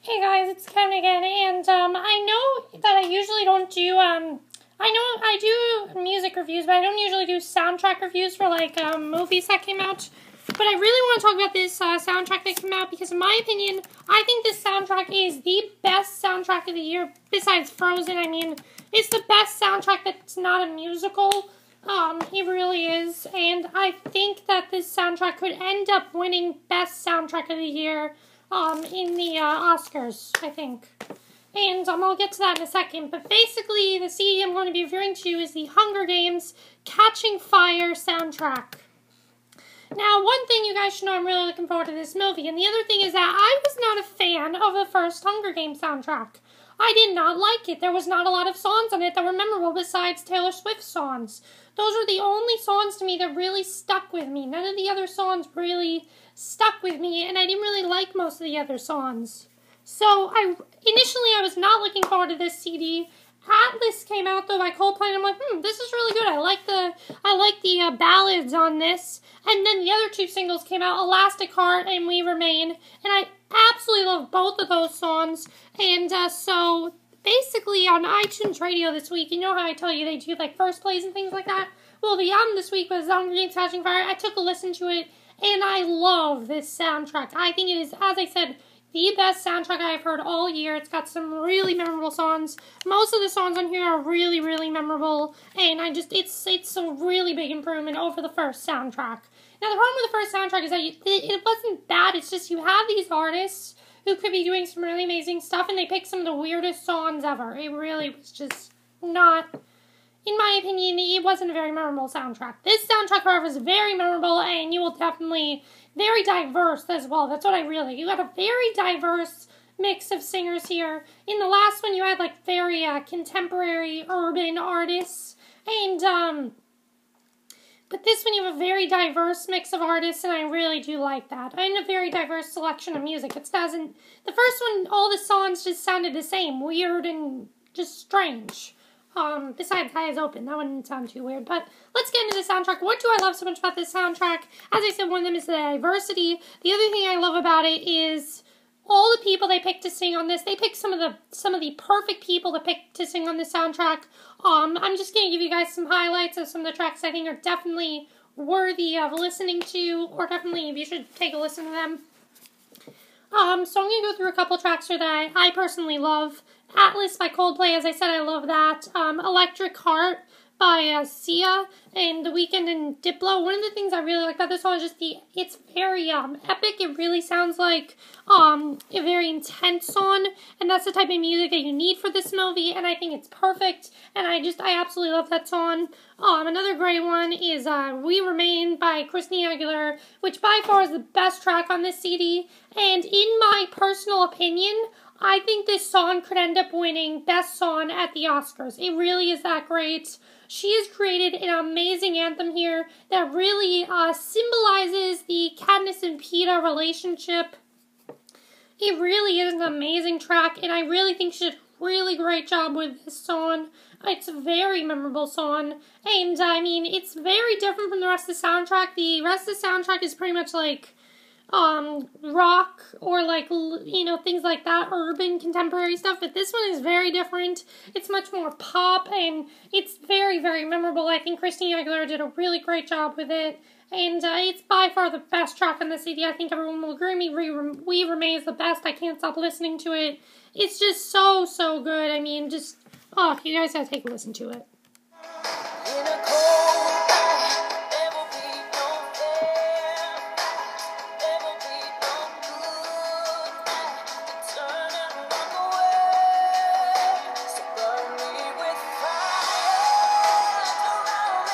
Hey guys, it's Ken again, and I know that I usually don't do, I know I do music reviews, but I don't usually do soundtrack reviews for, movies that came out. But I really want to talk about this soundtrack that came out, because in my opinion, I think this soundtrack is the best soundtrack of the year, besides Frozen. I mean, it's the best soundtrack that's not a musical. It really is, and I think that this soundtrack could end up winning Best Soundtrack of the Year, in the Oscars, I think. And I'll get to that in a second, but basically the CD I'm going to be referring to is the Hunger Games Catching Fire soundtrack. Now, one thing you guys should know, I'm really looking forward to this movie, and the other thing is that I was not a fan of the first Hunger Games soundtrack. I did not like it. There was not a lot of songs on it that were memorable besides Taylor Swift's songs. Those are the only songs to me that really stuck with me. None of the other songs really stuck with me, and I didn't really like most of the other songs. So, initially I was not looking forward to this CD. Atlas came out though by Coldplay, and I'm like, this is really good. I like the ballads on this. And then the other two singles came out, Elastic Heart and We Remain, and I absolutely love both of those songs. And so basically on iTunes Radio this week, you know how I tell you they do like first plays and things like that? Well, the album this week was Hunger Games Catching Fire. I took a listen to it, and I love this soundtrack. I think it is, as I said, the best soundtrack I've heard all year. It's got some really memorable songs. Most of the songs on here are really, really memorable, and it's a really big improvement over the first soundtrack. Now, the problem with the first soundtrack is that it wasn't bad. It's just you have these artists who could be doing some really amazing stuff, and they picked some of the weirdest songs ever. It really was just not, in my opinion, it wasn't a very memorable soundtrack. This soundtrack, however, is very memorable, and you will definitely, very diverse as well. That's what you got a very diverse mix of singers here. In the last one, you had, very contemporary urban artists, and, but this one you have a very diverse mix of artists, and I really do like that. And a very diverse selection of music. The first one, all the songs just sounded the same, weird and just strange. Besides Eyes Open, that one didn't sound too weird, but let's get into the soundtrack. What do I love so much about this soundtrack? As I said, one of them is the diversity. The other thing I love about it is all the people they picked to sing on this. They picked some of the perfect people to pick to sing on this soundtrack. I'm just going to give you guys some highlights of some of the tracks I think are definitely worthy of listening to, or definitely you should take a listen to them. So I'm going to go through a couple tracks here that I personally love. Atlas by Coldplay, as I said, I love that. Electric Heart by Sia and The Weeknd and Diplo. One of the things I really like about this song is just it's very epic. It really sounds like a very intense song, and that's the type of music that you need for this movie, and I think it's perfect, and I absolutely love that song. Another great one is We Remain by Christina Aguilera, which by far is the best track on this CD, and in my personal opinion, I think this song could end up winning Best Song at the Oscars. It really is that great. She has created an amazing anthem here that really symbolizes the Katniss and Peeta relationship. It really is an amazing track, and I really think she did a really great job with this song. It's a very memorable song, and I mean, it's very different from the rest of the soundtrack. The rest of the soundtrack is pretty much like rock or things like that, urban contemporary stuff, but this one is very different. It's much more pop, and it's very, very memorable. I think Christina Aguilera did a really great job with it, and it's by far the best track on the CD. I think everyone will agree with me. We Remain is the best. I can't stop listening to it. It's just so, so good. I mean, you guys gotta take a listen to it.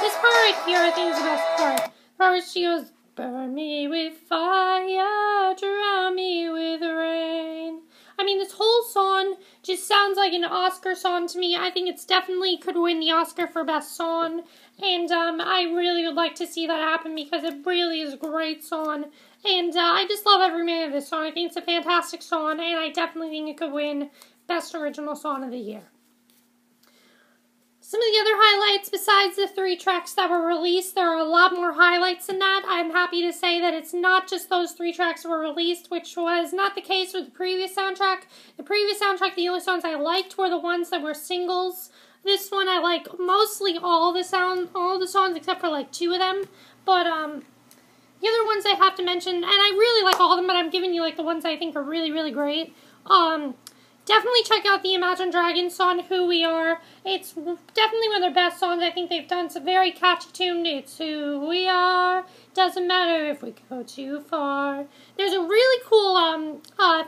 This part right here, I think, is the best part. The part where she goes, burn me with fire, drown me with rain. I mean, this whole song just sounds like an Oscar song to me. I think it's definitely could win the Oscar for Best Song. And I really would like to see that happen because it really is a great song. And I just love every minute of this song. I think it's a fantastic song, and I definitely think it could win Best Original Song of the Year. Some of the other highlights, besides the 3 tracks that were released, there are a lot more highlights than that. I'm happy to say that it's not just those 3 tracks that were released, which was not the case with the previous soundtrack. The previous soundtrack, the only songs I liked were the ones that were singles. This one, I like mostly all the songs except for like 2 of them. But the other ones I have to mention, and I really like all of them, but I'm giving you like the ones I think are really, really great. Definitely check out the Imagine Dragons song, Who We Are. It's definitely one of their best songs I think they've done. It's a very catchy tune. It's who we are. Doesn't matter if we go too far. There's a really cool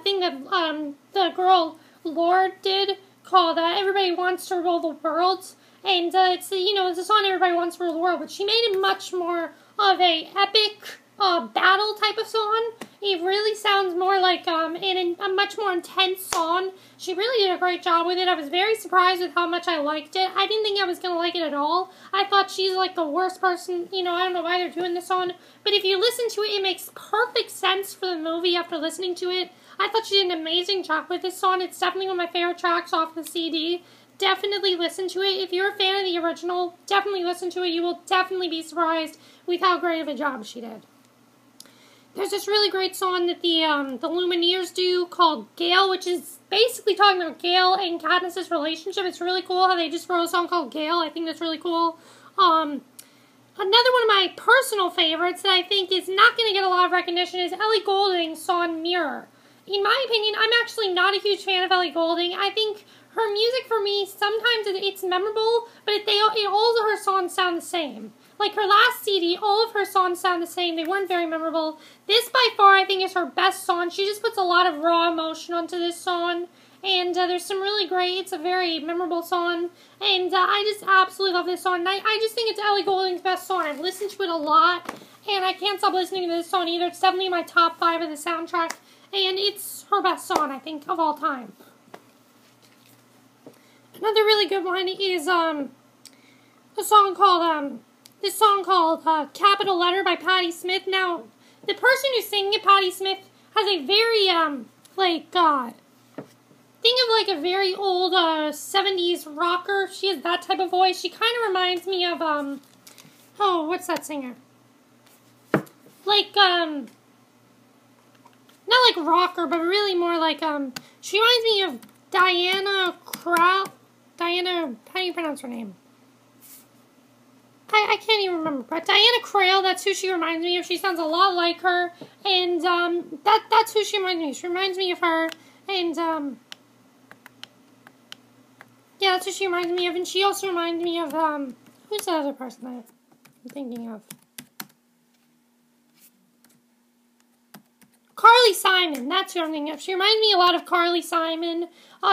thing that the girl Lorde did called Everybody Wants to Rule the World. And it's a song Everybody Wants to Rule the World, but she made it much more of a epic battle type of song. It really sounds more like in a much more intense song. She really did a great job with it. I was very surprised with how much I liked it. I didn't think I was going to like it at all. I thought she's like the worst person, I don't know why they're doing this song. But if you listen to it, it makes perfect sense for the movie after listening to it. I thought she did an amazing job with this song. It's definitely one of my favorite tracks off the CD. Definitely listen to it. If you're a fan of the original, definitely listen to it. You will definitely be surprised with how great of a job she did. There's this really great song that the Lumineers do called Gale, which is basically talking about Gale and Katniss's relationship. It's really cool how they just wrote a song called Gale. I think that's really cool. Another one of my personal favorites that I think is not going to get a lot of recognition is Ellie Goulding's song Mirror. In my opinion, I'm actually not a huge fan of Ellie Goulding. I think her music, for me, sometimes it's memorable, but all of her songs sound the same. Like her last CD, all of her songs sound the same. They weren't very memorable. This, by far, I think is her best song. She just puts a lot of raw emotion onto this song. And there's some really great, it's a very memorable song. And I just absolutely love this song. I just think it's Ellie Goulding's best song. I've listened to it a lot. And I can't stop listening to this song either. It's definitely in my top 5 of the soundtrack. And it's her best song, I think, of all time. Another really good one is a song called Capital Letter by Patti Smith. Now, the person who's singing it, Patti Smith, has a very, think of like a very old 70s rocker. She has that type of voice. She kind of reminds me of, what's that singer? Like, not like rocker, but really more like, she reminds me of Diana, how do you pronounce her name? I can't even remember, but Diana Krall, that's who she reminds me of. She sounds a lot like her, and that's who she reminds me of. She reminds me of her, and yeah, that's who she reminds me of, and she also reminds me of, who's the other person that I'm thinking of? Carly Simon, that's who I'm thinking of. She reminds me a lot of Carly Simon.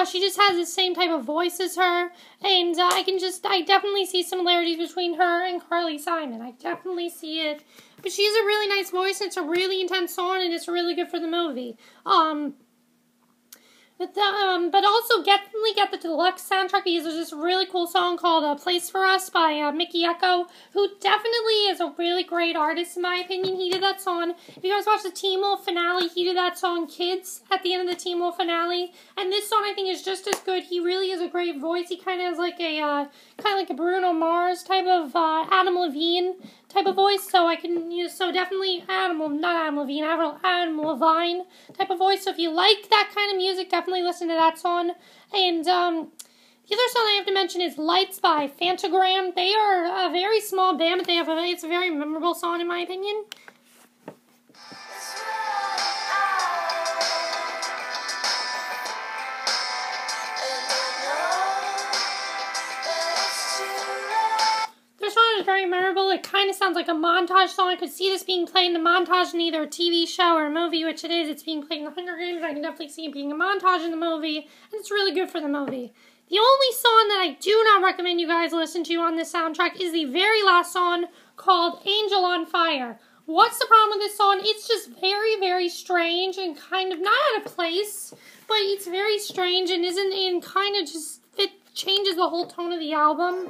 She just has the same type of voice as her, and I definitely see similarities between her and Carly Simon. I definitely see it. But she has a really nice voice, and it's a really intense song, and it's really good for the movie. But also definitely get the deluxe soundtrack because there's this really cool song called "A Place for Us" by Mickey Echo, who definitely is a really great artist in my opinion. He did that song. If you guys watch the Teen Wolf finale, he did that song "Kids" at the end of the Teen Wolf finale, and this song I think is just as good. He really has a great voice. He kind of has like a Bruno Mars type of Adam Levine type of voice, so I can use, so definitely Adam Levine type of voice. So if you like that kind of music, definitely listen to that song. And the other song I have to mention is Lights by Fantagram. They are a very small band, but it's a very memorable song in my opinion. Is very memorable. It kind of sounds like a montage song. I could see this being played in the montage in either a TV show or a movie, which it is. It's being played in the Hunger Games. I can definitely see it being a montage in the movie, and it's really good for the movie. The only song that I do not recommend you guys listen to on this soundtrack is the very last song called Angel on Fire. What's the problem with this song? It's just very, very strange and kind of not out of place, but it's very strange and kind of just, it changes the whole tone of the album.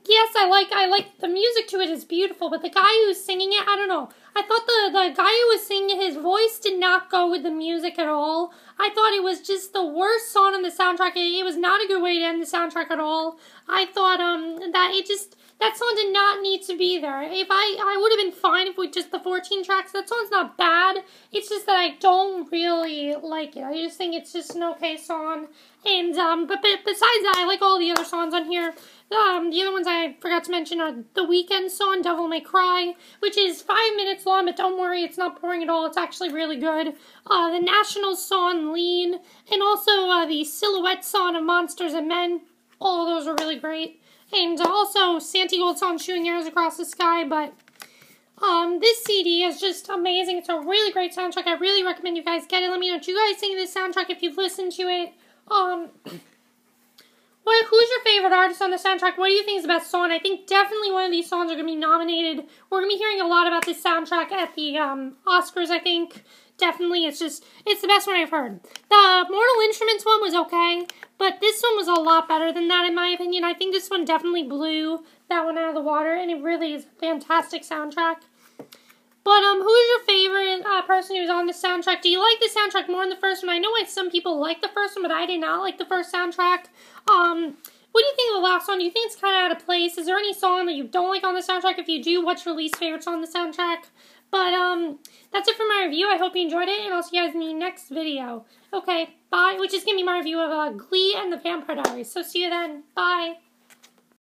Yes, I like the music to it is beautiful, but the guy who's singing it, I don't know. I thought the guy who was singing it, his voice did not go with the music at all. I thought it was just the worst song on the soundtrack. It was not a good way to end the soundtrack at all. I thought that song did not need to be there. If I would have been fine if we just the 14 tracks. That song's not bad. It's just that I don't really like it. I just think it's just an okay song. And but besides that, I like all the other songs on here. The other ones I forgot to mention are the Weeknd song, Devil May Cry, which is 5 minutes long, but don't worry, it's not boring at all. It's actually really good. The Nationals song, Lean, and also the Silhouette song of Monsters and Men. All of those are really great. And also Santi Gold song, Shooting Arrows Across the Sky, but this CD is just amazing. It's a really great soundtrack. I really recommend you guys get it. Let me know what you guys think of this soundtrack if you've listened to it. Who's your favorite artist on the soundtrack? What do you think is the best song? I think definitely one of these songs are going to be nominated. We're going to be hearing a lot about this soundtrack at the Oscars, I think. Definitely, it's the best one I've heard. The Mortal Instruments one was okay, but this one was a lot better than that, in my opinion. I think this one definitely blew that one out of the water, and it really is a fantastic soundtrack. But, who's your favorite person who's on the soundtrack? Do you like the soundtrack more than the first one? I know why some people like the first one, but I did not like the first soundtrack. What do you think of the last song? Do you think it's kind of out of place? Is there any song that you don't like on the soundtrack? If you do, what's your least favorite song on the soundtrack? But, that's it for my review. I hope you enjoyed it, and I'll see you guys in the next video. Okay, bye. Which is going to be my review of Glee and the Vampire Diaries. So, see you then. Bye.